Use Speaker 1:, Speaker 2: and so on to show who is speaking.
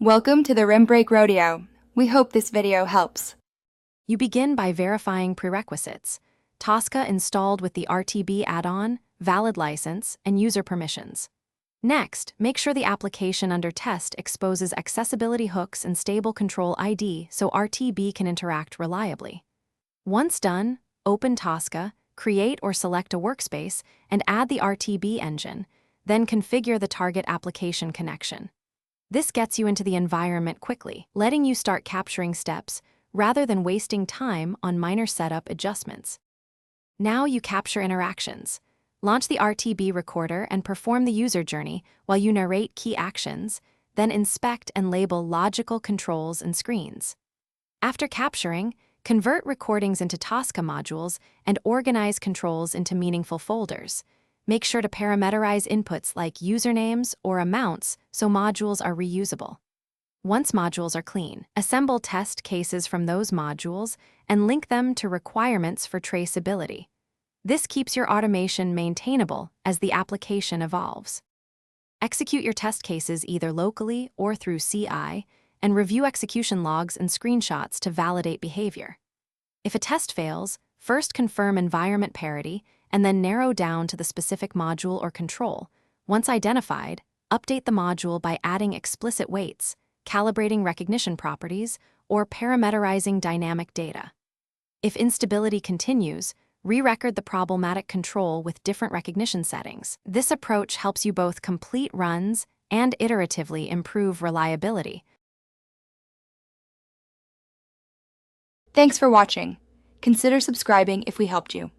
Speaker 1: Welcome to the Rim Break Rodeo. We hope this video helps.
Speaker 2: You begin by verifying prerequisites: Tosca installed with the RTB add-on, valid license, and user permissions. Next, make sure the application under test exposes accessibility hooks and stable control ID so RTB can interact reliably. Once done, open Tosca, create or select a workspace, and add the RTB engine, then configure the target application connection. This gets you into the environment quickly, letting you start capturing steps rather than wasting time on minor setup adjustments. Now you capture interactions. Launch the RTB recorder and perform the user journey while you narrate key actions, then inspect and label logical controls and screens. After capturing, convert recordings into Tosca modules and organize controls into meaningful folders. Make sure to parameterize inputs like usernames or amounts so modules are reusable. Once modules are clean, assemble test cases from those modules and link them to requirements for traceability. This keeps your automation maintainable as the application evolves. Execute your test cases either locally or through CI, and review execution logs and screenshots to validate behavior. If a test fails, first confirm environment parity and then narrow down to the specific module or control. Once identified, update the module by adding explicit weights, calibrating recognition properties, or parameterizing dynamic data. If instability continues, re-record the problematic control with different recognition settings. This approach helps you both complete runs and iteratively improve reliability.
Speaker 1: Thanks for watching. Consider subscribing if we helped you.